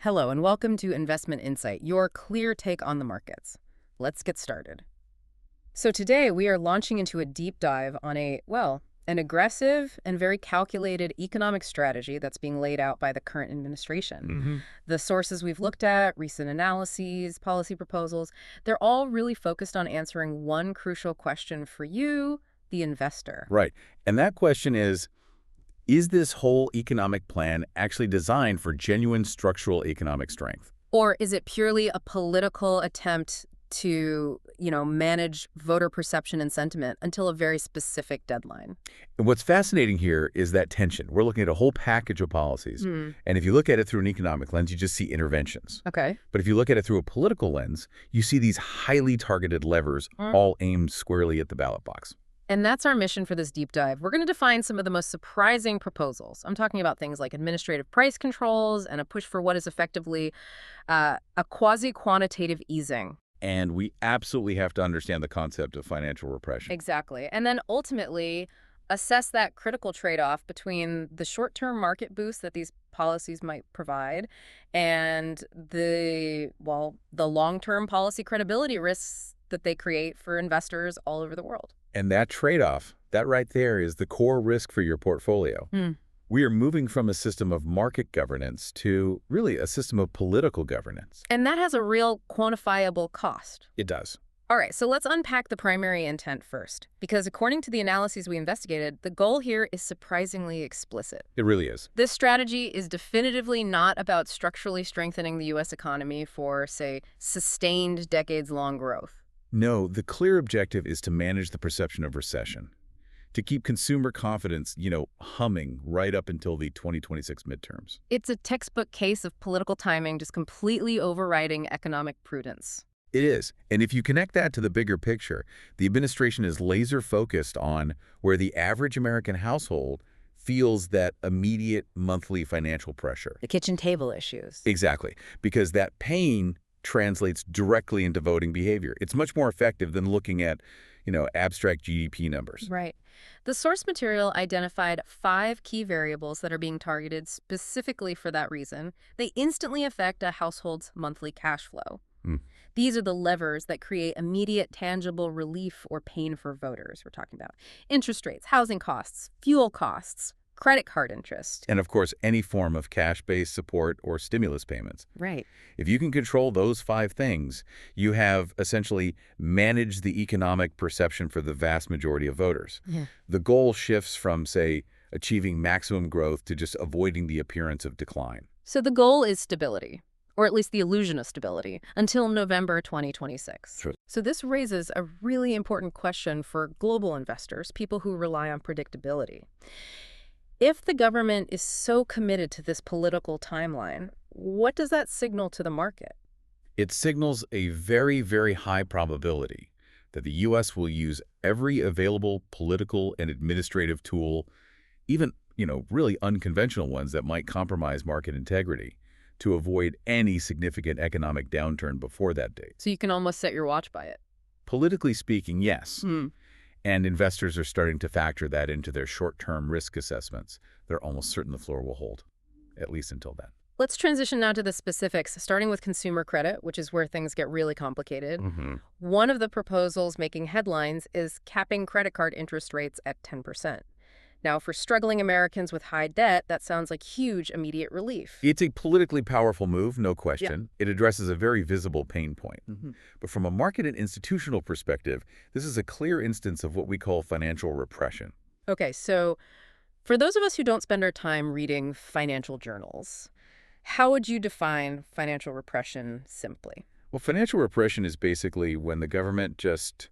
Hello, and welcome to Investment Insight, your clear take on the markets. Let's get started. So today we are launching into a deep dive on an aggressive and very calculated economic strategy that's being laid out by the current administration. hmm The sources we've looked at, recent analyses, policy proposals, they're all really focused on answering one crucial question for you, the investor. Right. And that question is this whole economic plan actually designed for genuine structural economic strength? Or is it purely a political attempt to, manage voter perception and sentiment until a very specific deadline? And what's fascinating here is that tension. We're looking at a whole package of policies. Hmm. And if you look at it through an economic lens, you just see interventions. Okay. But if you look at it through a political lens, you see these highly targeted levers Mm. all aimed squarely at the ballot box. And that's our mission for this deep dive. We're going to define some of the most surprising proposals. I'm talking about things like administrative price controls and a push for what is effectively a quasi-quantitative easing. And we absolutely have to understand the concept of financial repression. Exactly. And then ultimately assess that critical trade-off between the short-term market boost that these policies might provide and the long-term policy credibility risks that they create for investors all over the world. And that trade-off, that right there is the core risk for your portfolio. Hmm. We are moving from a system of market governance to really a system of political governance. And that has a real quantifiable cost. It does. All right, so let's unpack the primary intent first, because according to the analyses we investigated, the goal here is surprisingly explicit. It really is. This strategy is definitively not about structurally strengthening the U.S. economy for, say, sustained decades-long growth. No, the clear objective is to manage the perception of recession, to keep consumer confidence, humming right up until the 2026 midterms. It's a textbook case of political timing just completely overriding economic prudence. It is. And if you connect that to the bigger picture, the administration is laser focused on where the average American household feels that immediate monthly financial pressure. The kitchen table issues. Exactly, because that pain translates directly into voting behavior. It's much more effective than looking at, abstract GDP numbers. Right. The source material identified 5 key variables that are being targeted specifically for that reason. They instantly affect a household's monthly cash flow. Hmm. These are the levers that create immediate tangible relief or pain for voters we're talking about. Interest rates, housing costs, fuel costs, credit card interest. And of course, any form of cash-based support or stimulus payments. Right. If you can control those 5 things, you have essentially managed the economic perception for the vast majority of voters. Yeah. The goal shifts from, say, achieving maximum growth to just avoiding the appearance of decline. So the goal is stability, or at least the illusion of stability, until November 2026. Sure. So this raises a really important question for global investors, people who rely on predictability. If the government is so committed to this political timeline, what does that signal to the market? It signals a very, very high probability that the U.S. will use every available political and administrative tool, even, really unconventional ones that might compromise market integrity, to avoid any significant economic downturn before that date. So you can almost set your watch by it. Politically speaking, yes. Hmm. And investors are starting to factor that into their short-term risk assessments. They're almost certain the floor will hold, at least until then. Let's transition now to the specifics, starting with consumer credit, which is where things get really complicated. One of the proposals making headlines is capping credit card interest rates at 10%. Now, for struggling Americans with high debt, that sounds like huge immediate relief. It's a politically powerful move, no question. It addresses a very visible pain point. But from a market and institutional perspective, this is a clear instance of what we call financial repression. Okay, so for those of us who don't spend our time reading financial journals, how would you define financial repression simply? Well, financial repression is basically when the government just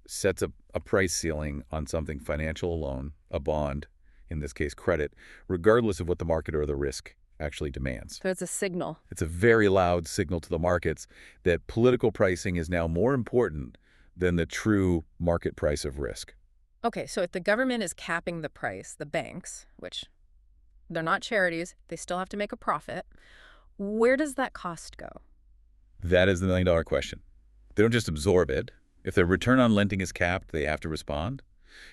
sets a price ceiling on something financial alone, a bond, in this case credit, regardless of what the market or the risk actually demands. So it's a signal. It's a very loud signal to the markets that political pricing is now more important than the true market price of risk. Okay, so if the government is capping the price, the banks, which they're not charities, they still have to make a profit, where does that cost go? That is the million-dollar question. They don't just absorb it. If their return on lending is capped, they have to respond.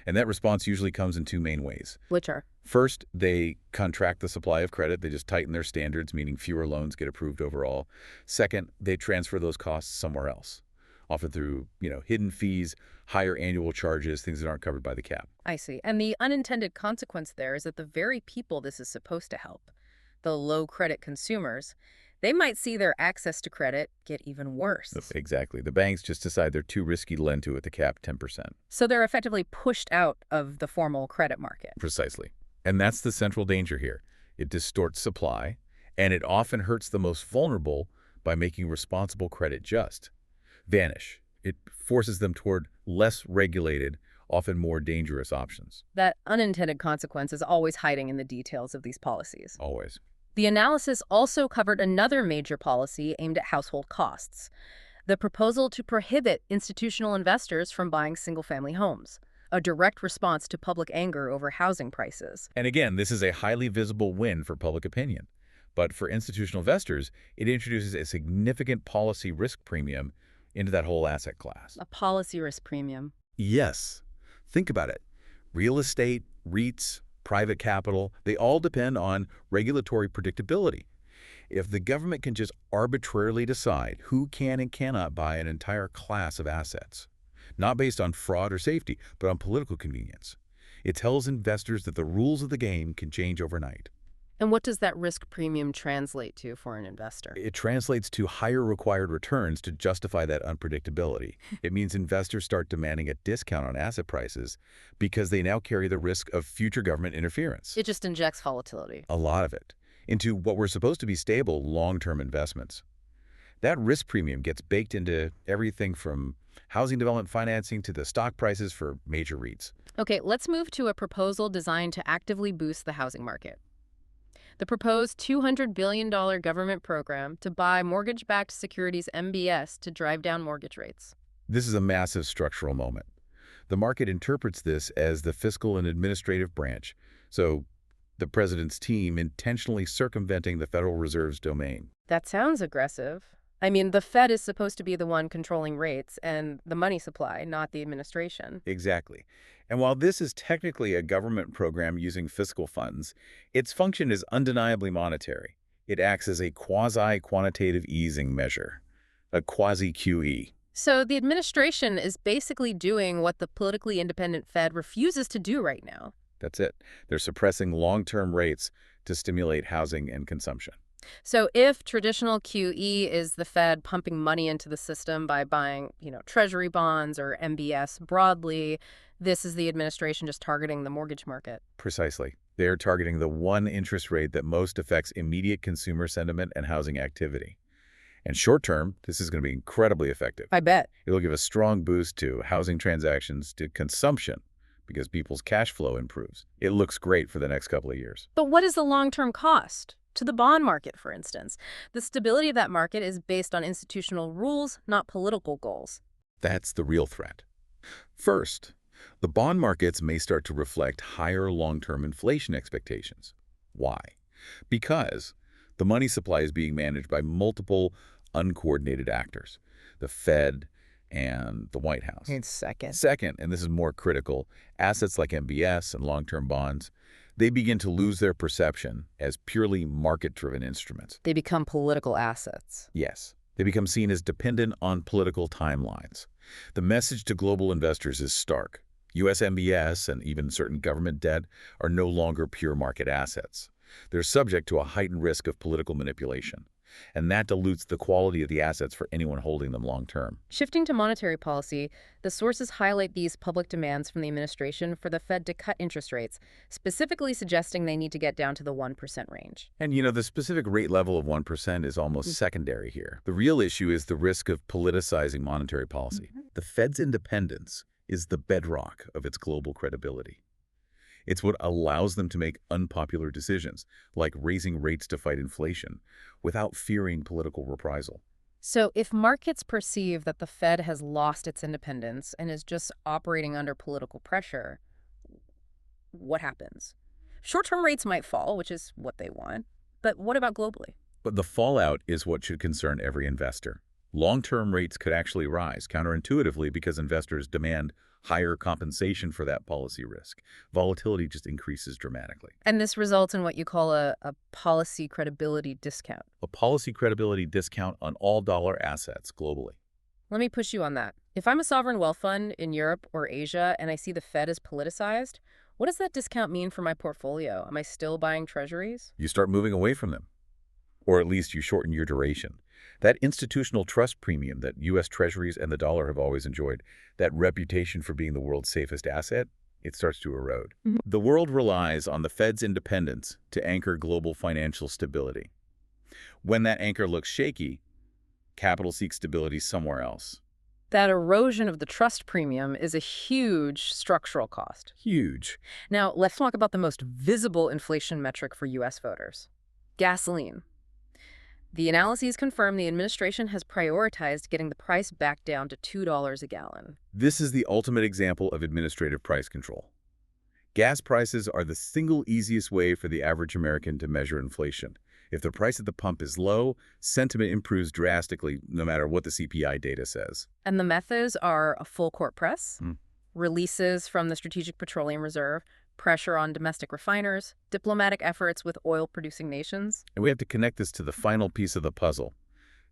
And that response usually comes in two main ways. Which are? First, they contract the supply of credit. They just tighten their standards, meaning fewer loans get approved overall. Second, they transfer those costs somewhere else, often through, hidden fees, higher annual charges, things that aren't covered by the cap. I see. And the unintended consequence there is that the very people this is supposed to help, the low credit consumers, they might see their access to credit get even worse. Exactly. The banks just decide they're too risky to lend to at the cap 10%. So they're effectively pushed out of the formal credit market. Precisely. And that's the central danger here. It distorts supply, and it often hurts the most vulnerable by making responsible credit just vanish. It forces them toward less regulated, often more dangerous options. That unintended consequence is always hiding in the details of these policies. Always. The analysis also covered another major policy aimed at household costs, the proposal to prohibit institutional investors from buying single-family homes, a direct response to public anger over housing prices. And again, this is a highly visible win for public opinion. But for institutional investors, it introduces a significant policy risk premium into that whole asset class. A policy risk premium. Yes. Think about it. Real estate, REITs, private capital, they all depend on regulatory predictability. If the government can just arbitrarily decide who can and cannot buy an entire class of assets, not based on fraud or safety, but on political convenience, it tells investors that the rules of the game can change overnight. And what does that risk premium translate to for an investor? It translates to higher required returns to justify that unpredictability. It means investors start demanding a discount on asset prices because they now carry the risk of future government interference. It just injects volatility. A lot of it, into what were supposed to be stable long-term investments. That risk premium gets baked into everything from housing development financing to the stock prices for major REITs. Okay, let's move to a proposal designed to actively boost the housing market. The proposed $200 billion government program to buy mortgage-backed securities MBS to drive down mortgage rates. This is a massive structural moment. The market interprets this as the fiscal and administrative branch, so the president's team intentionally circumventing the Federal Reserve's domain. That sounds aggressive. I mean, the Fed is supposed to be the one controlling rates and the money supply, not the administration. Exactly. And while this is technically a government program using fiscal funds, its function is undeniably monetary. It acts as a quasi-quantitative easing measure, a quasi-QE. So the administration is basically doing what the politically independent Fed refuses to do right now. That's it. They're suppressing long-term rates to stimulate housing and consumption. So if traditional QE is the Fed pumping money into the system by buying, treasury bonds or MBS broadly, this is the administration just targeting the mortgage market. Precisely. They are targeting the one interest rate that most affects immediate consumer sentiment and housing activity. And short-term, this is going to be incredibly effective. I bet. It'll give a strong boost to housing transactions, to consumption, because people's cash flow improves. It looks great for the next couple of years. But what is the long-term cost? To the bond market, for instance. The stability of that market is based on institutional rules, not political goals. That's the real threat. First, the bond markets may start to reflect higher long-term inflation expectations. Why? Because the money supply is being managed by multiple uncoordinated actors, the Fed and the White House. Second, and this is more critical, assets like MBS and long-term bonds, they begin to lose their perception as purely market-driven instruments. They become political assets. Yes. They become seen as dependent on political timelines. The message to global investors is stark. U.S. MBS and even certain government debt are no longer pure market assets. They're subject to a heightened risk of political manipulation, and that dilutes the quality of the assets for anyone holding them long-term. Shifting to monetary policy, the sources highlight these public demands from the administration for the Fed to cut interest rates, specifically suggesting they need to get down to the 1% range. And the specific rate level of 1% is almost secondary here. The real issue is the risk of politicizing monetary policy. The Fed's independence is the bedrock of its global credibility. It's what allows them to make unpopular decisions, like raising rates to fight inflation, without fearing political reprisal. So if markets perceive that the Fed has lost its independence and is just operating under political pressure, what happens? Short-term rates might fall, which is what they want, but what about globally? But the fallout is what should concern every investor. Long-term rates could actually rise counterintuitively because investors demand higher compensation for that policy risk. Volatility just increases dramatically. And this results in what you call a policy credibility discount. A policy credibility discount on all dollar assets globally. Let me push you on that. If I'm a sovereign wealth fund in Europe or Asia and I see the Fed is politicized, what does that discount mean for my portfolio? Am I still buying treasuries? You start moving away from them, or at least you shorten your duration. That institutional trust premium that U.S. Treasuries and the dollar have always enjoyed, that reputation for being the world's safest asset, it starts to erode. The world relies on the Fed's independence to anchor global financial stability. When that anchor looks shaky, capital seeks stability somewhere else. That erosion of the trust premium is a huge structural cost. Huge. Now, let's talk about the most visible inflation metric for U.S. voters: gasoline. The analyses confirm the administration has prioritized getting the price back down to $2 a gallon. This is the ultimate example of administrative price control. Gas prices are the single easiest way for the average American to measure inflation. If the price at the pump is low, sentiment improves drastically no matter what the CPI data says. And the methods are a full court press, releases from the Strategic Petroleum Reserve, pressure on domestic refiners, diplomatic efforts with oil-producing nations. And we have to connect this to the final piece of the puzzle.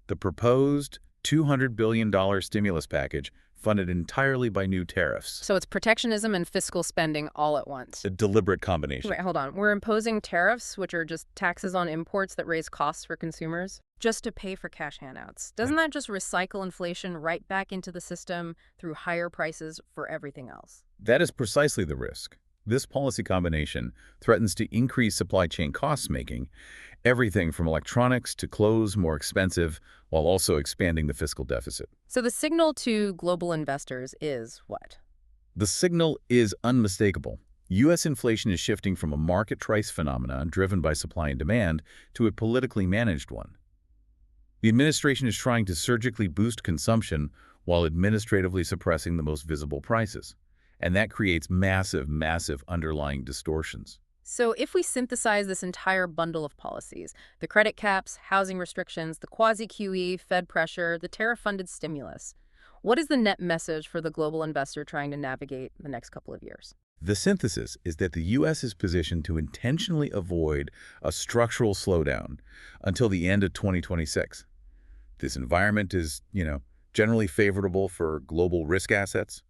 The proposed $200 billion stimulus package funded entirely by new tariffs. So it's protectionism and fiscal spending all at once. A deliberate combination. Wait, hold on. We're imposing tariffs, which are just taxes on imports that raise costs for consumers, just to pay for cash handouts. Doesn't that just recycle inflation right back into the system through higher prices for everything else? That is precisely the risk. This policy combination threatens to increase supply chain costs, making everything from electronics to clothes more expensive, while also expanding the fiscal deficit. So the signal to global investors is what? The signal is unmistakable. U.S. inflation is shifting from a market price phenomenon driven by supply and demand to a politically managed one. The administration is trying to surgically boost consumption while administratively suppressing the most visible prices. And that creates massive, massive underlying distortions. So if we synthesize this entire bundle of policies, the credit caps, housing restrictions, the quasi-QE, Fed pressure, the tariff-funded stimulus, what is the net message for the global investor trying to navigate the next couple of years? The synthesis is that the U.S. is positioned to intentionally avoid a structural slowdown until the end of 2026. This environment is, generally favorable for global risk assets,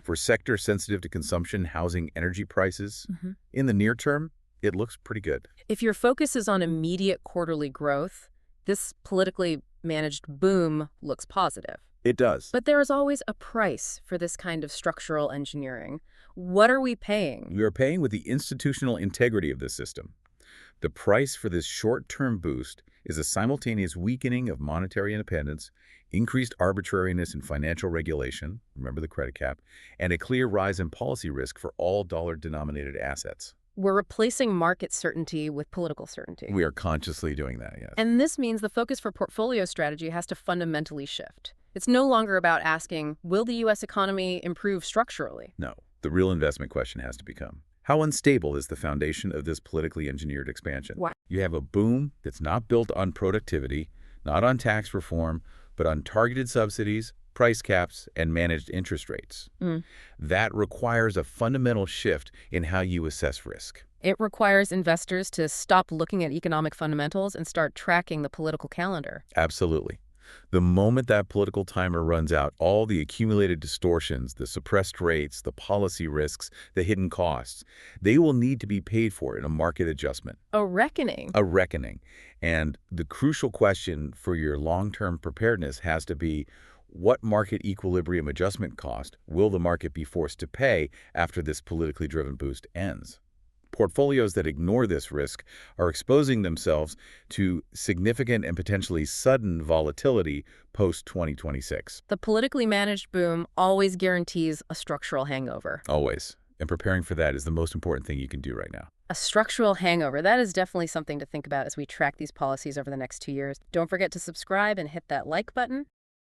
for sectors sensitive to consumption, housing, energy prices. In the near term, it looks pretty good. If your focus is on immediate quarterly growth, this politically managed boom looks positive. It does. But there is always a price for this kind of structural engineering. What are we paying? We are paying with the institutional integrity of the system. The price for this short-term boost is a simultaneous weakening of monetary independence, increased arbitrariness in financial regulation, remember the credit cap, and a clear rise in policy risk for all dollar-denominated assets. We're replacing market certainty with political certainty. We are consciously doing that, yes. And this means the focus for portfolio strategy has to fundamentally shift. It's no longer about asking, will the U.S. economy improve structurally? No. The real investment question has to become, how unstable is the foundation of this politically engineered expansion? Why? You have a boom that's not built on productivity, not on tax reform, but on targeted subsidies, price caps, and managed interest rates. That requires a fundamental shift in how you assess risk. It requires investors to stop looking at economic fundamentals and start tracking the political calendar. Absolutely. The moment that political timer runs out, all the accumulated distortions, the suppressed rates, the policy risks, the hidden costs, they will need to be paid for in a market adjustment. A reckoning. A reckoning. And the crucial question for your long-term preparedness has to be, what market equilibrium adjustment cost will the market be forced to pay after this politically driven boost ends? Portfolios that ignore this risk are exposing themselves to significant and potentially sudden volatility post-2026. The politically managed boom always guarantees a structural hangover. Always. And preparing for that is the most important thing you can do right now. A structural hangover. That is definitely something to think about as we track these policies over the next 2 years. Don't forget to subscribe and hit that like button.